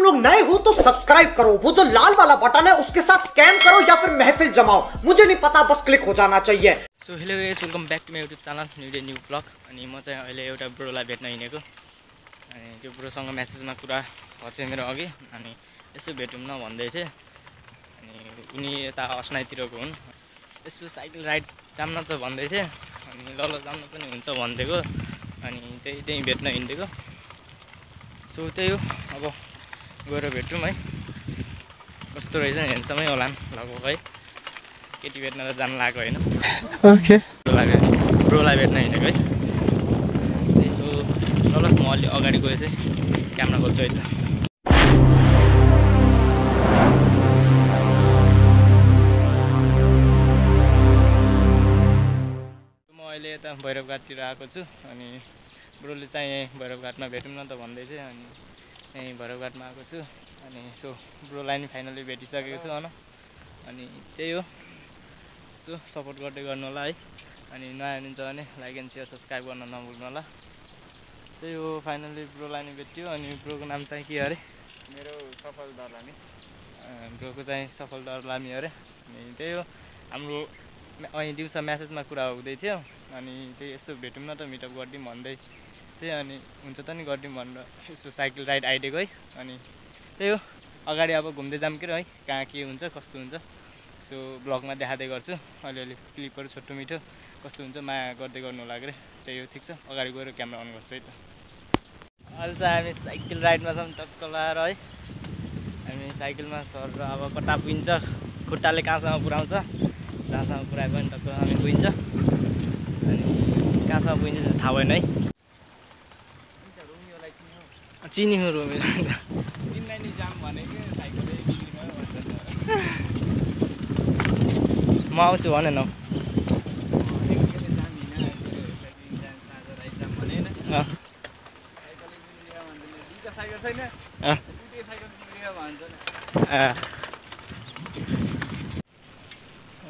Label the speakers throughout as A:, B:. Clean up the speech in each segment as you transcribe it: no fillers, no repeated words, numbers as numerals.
A: लोग नए हो तो सब्सक्राइब करो, वो जो लाल वाला बटन है उसके साथ स्कैम करो या फिर महफिल जमाओ, मुझे नहीं पता, बस क्लिक हो जाना चाहिए।
B: So hello guys, welcome back to my YouTube channel new day new blog. अनि म चाहिँ अहिले एउटा ब्रोलाई भेट्न हिँडेको। अनि त्यो ब्रोसँग मेसेजमा कुरा भयो मेरो अघि, अनि यसो भेटौँ न भन्दै थिएँ। अनि उनी यता अस्नाइतिरको हुन्, यसो साइकल राइड जाम्न त भन्दै थिएँ। अनि ल जाम्न पनि हुन्छ भनिदिएको, अनि त्यही भेट्न हिँडेको। सो त्यही हो, अब गएर भेटौँ है, कस्तो रहेछ हेन्समै होला लगभग है। केटी भेट्न त जानु लागेको होइन, ओके ब्रोलाई भेट्न हिँडेको है। त्यही हो, ल म अलि अगाडि गएर चाहिँ क्यामेरा खोल्छु है त। म अहिले यता भैरवघाटतिर आएको छु। अनि ब्रोले चाहिँ यहीँ भैरवघाटमा भेटौँ न त भन्दै थियो, अनि यहीँ भैरवघाटमा आएको छु। अनि सो ब्रोलाई नि फाइनली भेटिसकेको छु होइन। अनि त्यही हो, सो सपोर्ट गर्दै गर्नु होला है। अनि नयाँ हुनुहुन्छ भने लाइक एन्ड सेयर सब्सक्राइब गर्न नभुल्नु होला। त्यही हो, फाइनली ब्रोलाई नि भेट्यो। अनि ब्रोको नाम चाहिँ के अरे?
C: मेरो सफल दर्लामी।
B: ब्रोको चाहिँ सफल दर्लामी अरे। अनि त्यही हो, हाम्रो अहिले दिउँसो म्यासेजमा कुरा हुँदै थियो। अनि त्यही यसो भेटौँ न त, मिटअप गरिदिउँ भन्दै थिएँ। अनि हुन्छ त नि गरिदिउँ भनेर यसो साइकल राइड आइदिएको है। अनि त्यही हो, अगाडि अब घुम्दै जाऊँ कि है, कहाँ के हुन्छ कस्तो हुन्छ सो ब्लगमा देखाउँदै गर्छु। अलिअलि क्लिपहरू छोटो मिठो कस्तो हुन्छ माया गर्दै गर्नु होला कि। त्यही हो, ठिक छ, अगाडि गएर क्यामेरा अन गर्छु है त। अहिले चाहिँ हामी साइकल राइडमा छौँ टक्क लाएर है। हामी साइकलमा सरेर अब कता पुगिन्छ, खुट्टाले कहाँसम्म पुऱ्याउँछ, जहाँसम्म पुऱ्यायो भने टक्क हामी गइन्छ। अनि कहाँसम्म पुगिन्छ चाहिँ थाहा भएन है। चिनी हो रोमी
C: तिमीलाई नि जाम भनेको साइकलै बिग्रिमा भन्छ।
B: म आउँछु भने न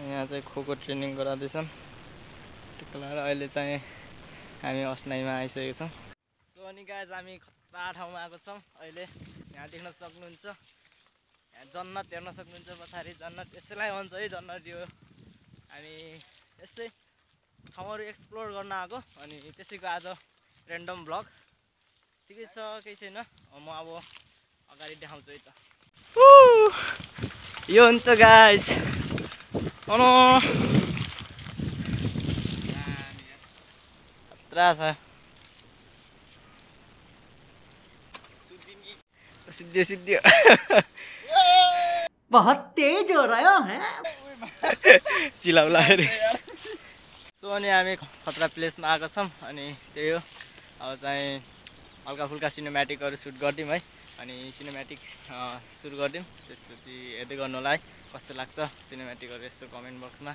B: यहाँ चाहिँ खोको ट्रेनिङ गराउँदैछन् त्यति लाएर। अहिले चाहिँ हामी अस्नाइमा आइसकेको छौँ। सो अनि गाइज हामी खतरा ठाउँमा आएको छौँ अहिले। यहाँ देख्न सक्नुहुन्छ, यहाँ जन्नत हेर्न सक्नुहुन्छ पछाडि। जन्नत यसैलाई भन्छ है, जन्नत यो। हामी यस्तै ठाउँहरू एक्सप्लोर गर्न आएको। अनि त्यसैको आज ऱ्यान्डम ब्लग। ठिकै छ, केही छैन। म अब अगाडि देखाउँछु है त। यो हो नि त गाइस, खतरा छ। सिद्धि सिद्धि
A: बहुत तेज हो रहा है
B: चिलाउला अरे। सो अनि हामी खतरा प्लेसमा आएको छौँ। अनि त्यही हो, अब चाहिँ हल्का फुल्का सिनेमेटिकहरू सुट गरिदिउँ है। अनि सिनेमेटिक सुरु गरिदिउँ, त्यसपछि हेर्दै गर्नु होला है कस्तो लाग्छ सिनेमेटिकहरू। यस्तो कमेन्ट बक्समा,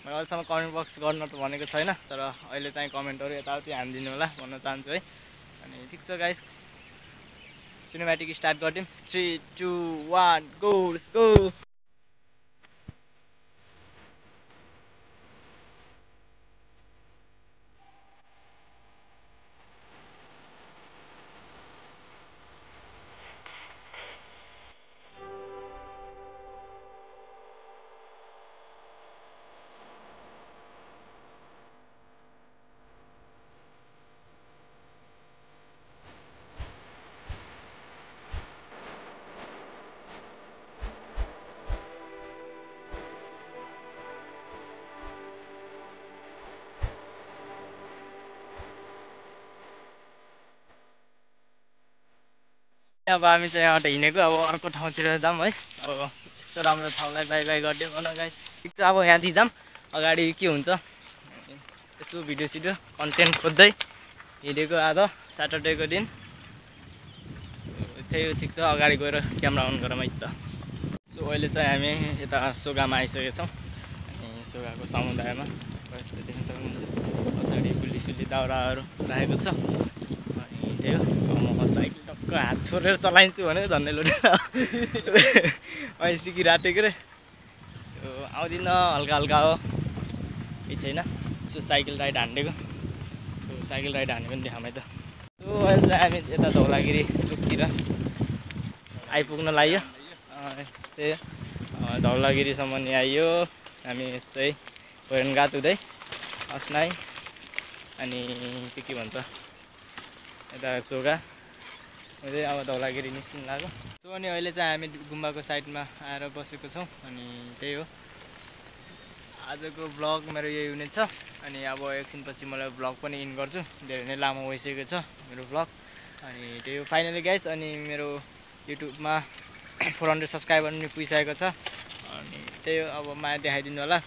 B: मैले अहिलेसम्म कमेन्ट बक्स गर्न त भनेको छैन, तर अहिले चाहिँ कमेन्टहरू यताउति हानिदिनु होला भन्न चाहन्छु है। अनि ठिक छ गाइस, सिनेमेटिक स्टार्ट गरिदिउँ। 3, 2, 1 गो, लेट्स गो। अब हामी चाहिँ यहाँबाट हिँडेको, अब अर्को ठाउँतिर जाऊँ है। अब यस्तो राम्रो ठाउँलाई बाई बाई गरिदिउँ होला गाइस। ठिक छ, अब यहाँदेखि जाऊँ, अगाडि के हुन्छ यसो भिडियो सिडियो कन्टेन्ट खोज्दै हिँडेको आज स्याटरडेको दिन। त्यही हो, ठिक छ, अगाडि गएर क्यामेरा अन गरौँ है त। सो अहिले चाहिँ हामी यता सोगामा आइसकेका छौँ। अनि सोगाको समुदायमा यस्तो देख्न सक्नुहुन्छ, पछाडि गुल्ली दाउराहरू राखेको छ। अनि त्यही हो, म साइकल टक्क हात छोडेर चलाइन्छु भने झन्डै लुटेर अहिले सिकिराटेको रे। आउँदिनँ, हल्का हल्का हो, केही छैन। सो साइकल राइड हानिदिएको, सो साइकल राइड हानेको पनि देखाउँ है त। सो अहिले चाहिँ हामी यता धौलागिरी चोकतिर आइपुग्न लाग्यो त्यही धौलागिरीसम्म नि आइयो हामी यस्तै भैरनघाट हुँदै अस्नाई अनि के भन्छ यता सोगा हुँदै अब धौलागिरी निस्किनु लाग्यो। सो अनि अहिले चाहिँ हामी गुम्बाको साइडमा आएर बसेको छौँ अनि त्यही हो आजको भ्लग मेरो यही हुनेछ। अनि अब एकछिनपछि मलाई भ्लग पनि इन गर्छु, धेरै नै लामो भइसकेको छ मेरो भ्लग। अनि त्यही हो फाइनली गाइस, अनि मेरो युट्युबमा 400 सब्सक्राइबर पनि पुगिसकेको छ अनि त्यही हो अब माया देखाइदिनु होला।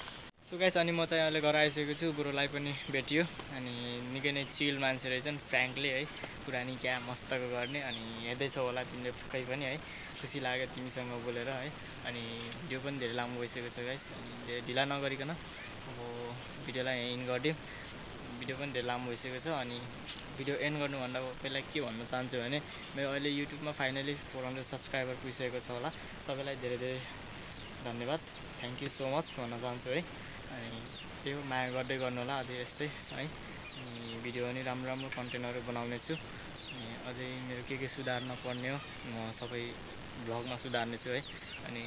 B: सो गाइस अनि म चाहिँ अहिले घर आइसकेको छु, बुढोलाई पनि भेटियो अनि निकै नै चिल मान्छे रहेछन् फ्र्याङ्कली है, कुरानी क्या मस्तको गर्ने। अनि हेर्दैछौ होला तिमीले पक्कै पनि है, खुसी लाग्यो तिमीसँग बोलेर है। अनि भिडियो पनि धेरै लामो भइसकेको छ गाइस, अनि ढिला नगरिकन अब भिडियोलाई इन गरिदिउँ, भिडियो पनि धेरै लामो भइसकेको छ। अनि भिडियो एन्ड गर्नुभन्दा पहिला के भन्न चाहन्छु भने मेरो अहिले युट्युबमा फाइनली 400 सब्सक्राइबर पुगिसकेको छ होला। सबैलाई धेरै धेरै धन्यवाद, थ्याङ्क यू सो मच भन्न चाहन्छु है। अनि त्यो माया गर्दै गर्नु होला अझै यस्तै है। अनि भिडियो पनि राम्रो राम्रो कन्टेन्टहरू बनाउने छु। अनि अझै मेरो के सुधार्न पर्ने हो म सबै भ्लगमा सुधार्ने छु है। अनि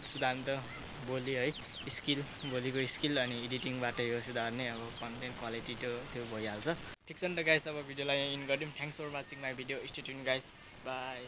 B: सुधार्नु त बोली है स्किल, बोलीको स्किल अनि एडिटिङबाटै हो सुधार्ने, अब कन्टेन्ट क्वालिटी त्यो भइहाल्छ। ठिक छ नि त गाइस, अब भिडियोलाई इन गरिदिउँ। Thanks for watching my video, stay tune guys, by.